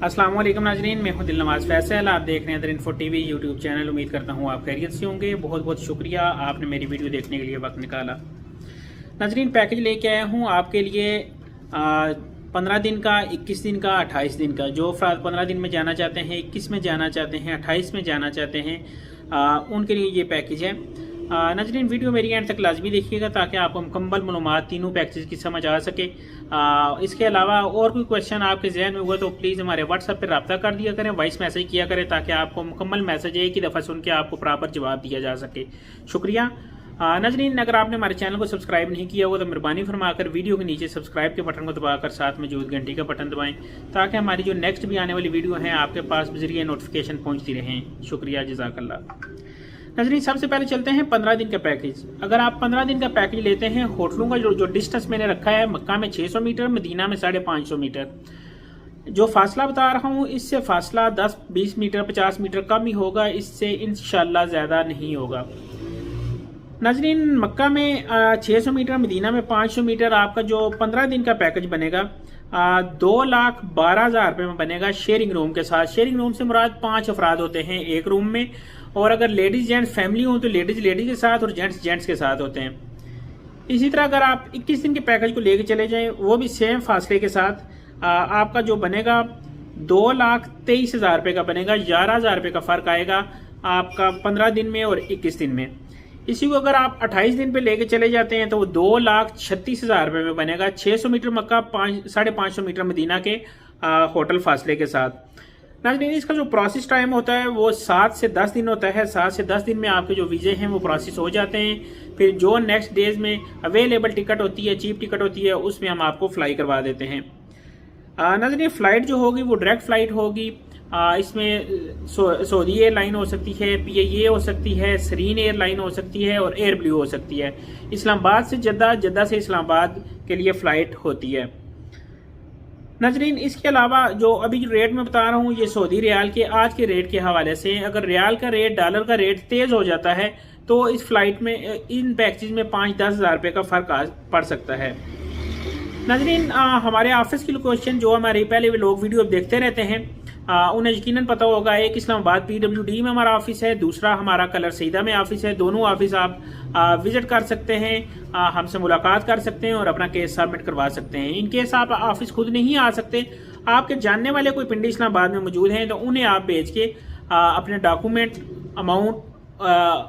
अस्सलाम वालेकुम नाजरीन, मैं हूं दिलनवाज फैसल। आप देख रहे हैं दरिनफो टीवी यूट्यूब चैनल। उम्मीद करता हूं आप खैरियत से होंगे। बहुत बहुत शुक्रिया आपने मेरी वीडियो देखने के लिए वक्त निकाला। नाजरीन, पैकेज लेके आया हूं आपके लिए 15 दिन का, 21 दिन का, 28 दिन का। जो अफराद 15 दिन में जाना चाहते हैं, 21 में जाना चाहते हैं, 28 में जाना चाहते हैं, उनके लिए ये पैकेज है। नाजरीन, वीडियो मेरी एंड तक लाजमी देखिएगा ताकि आपको मुकम्मल मालूमात तीनों पैकेज की समझ आ सके। इसके अलावा और कोई क्वेश्चन आपके जहन में हुआ तो प्लीज़ हमारे व्हाट्सएप पर रब्ता कर दिया करें, वॉइस मैसेज किया करें ताकि आपको मुकम्मल मैसेज एक ही दफ़ा सुन के आपको प्रॉपर जवाब दिया जा सके। शुक्रिया। नाजरीन, अगर आपने हमारे चैनल को सब्सक्राइब नहीं किया हुआ तो मेहरबानी फरमाकर वीडियो के नीचे सब्सक्राइब के बटन को दबाकर साथ मौजूद घंटी का बटन दबाएं ताकि हमारी जो नेक्स्ट भी आने वाली वीडियो है आपके पास बजरिए नोटिफिकेशन पहुंचती रहें। शुक्रिया, जज़ाकल्लाह। नाजरीन, सबसे पहले चलते हैं 15 दिन का पैकेज। अगर आप 15 दिन का पैकेज लेते हैं, होटलों का जो डिस्टेंस मैंने रखा है, मक्का में 600 मीटर, मदीना में 550 मीटर। जो फासला बता रहा हूँ इससे फासला 10-20 मीटर 50 मीटर कम ही होगा, इससे इंशाल्लाह ज़्यादा नहीं होगा। नाजरीन, मक्का में 600 मीटर, मदीना में 500 मीटर। आपका जो 15 दिन का पैकेज बनेगा 2,12,000 रुपये में बनेगा शेयरिंग रूम के साथ। शेयरिंग रूम से मुराद 5 अफराद होते हैं एक रूम में, और अगर लेडीज जेंट्स फैमिली हो तो लेडीज के साथ और जेंट्स जेंट्स के साथ होते हैं। इसी तरह अगर आप 21 दिन के पैकेज को लेके चले जाएं, वो भी सेम फासले के साथ, आपका जो बनेगा 2,23,000 रुपये का बनेगा। 11,000 रुपये का फ़र्क आएगा आपका 15 दिन में और 21 दिन में। इसी को अगर आप 28 दिन पे लेके चले जाते हैं तो वो 2,36,000 रुपये में बनेगा। 600 मीटर मक्का, 550 मीटर मदीना के होटल फासले के साथ। नाज़रीन, इसका जो प्रोसेस टाइम होता है वो 7 से 10 दिन होता है। 7 से 10 दिन में आपके जो वीज़े हैं वो प्रोसेस हो जाते हैं। फिर जो नेक्स्ट डेज में अवेलेबल टिकट होती है, चीप टिकट होती है, उसमें हम आपको फ्लाई करवा देते हैं। नाज़रीन, फ़्लाइट जो होगी वो डायरेक्ट फ़्लाइट होगी। इसमें सऊदी एयरलाइन हो सकती है, PIA हो सकती है, सरीन एयरलाइन हो सकती है और एयर ब्लू हो सकती है। इस्लामाबाद से जद्दा, जद्दा से इस्लामाबाद के लिए फ़्लाइट होती है। नाजरीन, इसके अलावा जो अभी जो रेट में बता रहा हूँ ये सऊदी रियाल के आज के रेट के हवाले से। अगर रियाल का रेट, डॉलर का रेट तेज़ हो जाता है तो इस फ्लाइट में, इन पैकेज में 5-10 हज़ार रुपये का फ़र्क पड़ सकता है। नाजरीन, हमारे ऑफिस की लोकेशन जो हमारे पहले भी लोग वीडियो देखते रहते हैं उन्हें यकीनन पता होगा। एक इस्लामाबाद PWD में हमारा ऑफिस है, दूसरा हमारा कलर सईदा में ऑफिस है। दोनों ऑफिस आप विजिट कर सकते हैं, हमसे मुलाकात कर सकते हैं और अपना केस सबमिट करवा सकते हैं। इन केस आप ऑफिस खुद नहीं आ सकते, आपके जानने वाले कोई पिंडी इस्लामाबाद में मौजूद हैं तो उन्हें आप भेज के अपने डॉक्यूमेंट, अमाउंट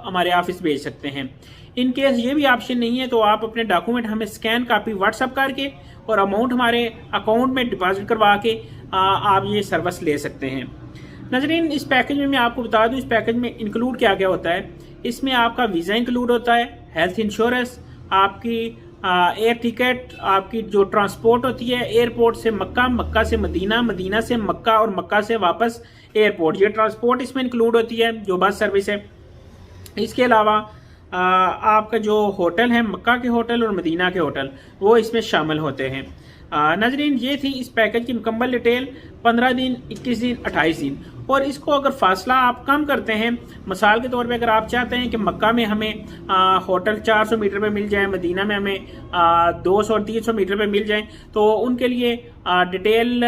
हमारे ऑफिस भेज सकते हैं। इन केस ये भी ऑप्शन नहीं है तो आप अपने डॉक्यूमेंट हमें स्कैन कॉपी व्हाट्सअप करके और अमाउंट हमारे अकाउंट में डिपॉजिट करवा के आप ये सर्विस ले सकते हैं। नाज़रीन, इस पैकेज में मैं आपको बता दूं इस पैकेज में इंक्लूड क्या क्या होता है। इसमें आपका वीज़ा इंक्लूड होता है, हेल्थ इंश्योरेंस, आपकी एयर टिकट, आपकी जो ट्रांसपोर्ट होती है एयरपोर्ट से मक्का, मक्का से मदीना, मदीना से मक्का और मक्का से वापस एयरपोर्ट, ये ट्रांसपोर्ट इसमें इंक्लूड होती है जो बस सर्विस है। इसके अलावा आपका जो होटल है, मक्का के होटल और मदीना के होटल, वो इसमें शामिल होते हैं। नाजरीन, ये थी इस पैकेज की मुकम्मल डिटेल। 15 दिन, 21 दिन, 28 दिन। और इसको अगर फासला आप कम करते हैं, मिसाल के तौर पे अगर आप चाहते हैं कि मक्का में हमें होटल 400 मीटर पे मिल जाए, मदीना में हमें 200 और 300 मीटर पे मिल जाए, तो उनके लिए डिटेल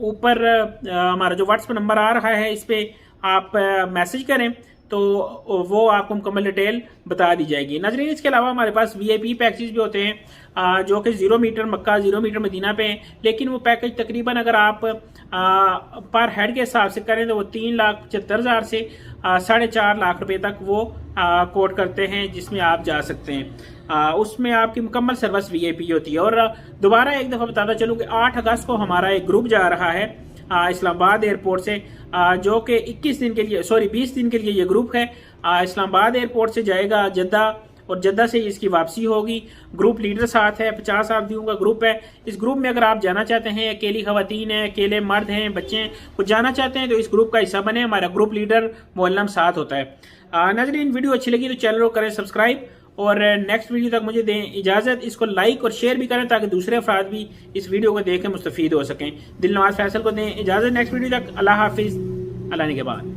ऊपर हमारा जो व्हाट्सएप नंबर आ रहा है इस पर आप मैसेज करें तो वो आपको मुकम्मल डिटेल बता दी जाएगी। नाजरीन, इसके अलावा हमारे पास VIP पैकेज भी होते हैं जो कि 0 मीटर मक्का, 0 मीटर मदीना पे हैं, लेकिन वो पैकेज तकरीबन अगर आप पर हेड के हिसाब से करें तो वो 3,75,000 से 4.5 लाख रुपए तक वो कोट करते हैं, जिसमें आप जा सकते हैं। उसमें आपकी मुकम्मल सर्विस VIP होती है। और दोबारा एक दफ़ा बताता चलूँ कि 8 अगस्त को हमारा एक ग्रुप जा रहा है इस्लामाबाद एयरपोर्ट से, जो कि 20 दिन के लिए ये ग्रुप है। इस्लामाबाद एयरपोर्ट से जाएगा जद्दा और जद्दा से इसकी वापसी होगी। ग्रुप लीडर साथ है, 50 आदमियों का ग्रुप है। इस ग्रुप में अगर आप जाना चाहते हैं, अकेली खवातीन हैं, अकेले मर्द हैं, बच्चे हैं, कुछ जाना चाहते हैं तो इस ग्रुप का हिस्सा बने। हमारा ग्रुप लीडर मोहल्लम साथ होता है। नाज़रीन, वीडियो अच्छी लगी तो चैनल को करें सब्सक्राइब और नेक्स्ट वीडियो तक मुझे दें इजाज़त। इसको लाइक और शेयर भी करें ताकि दूसरे अफराद भी इस वीडियो को देख के मुस्तफ़ीद हो सकें। दिलनवाज फैसल को दें इजाज़त। नेक्स्ट वीडियो तक अल्लाह हाफिज़, अल्लाह ने के बाद।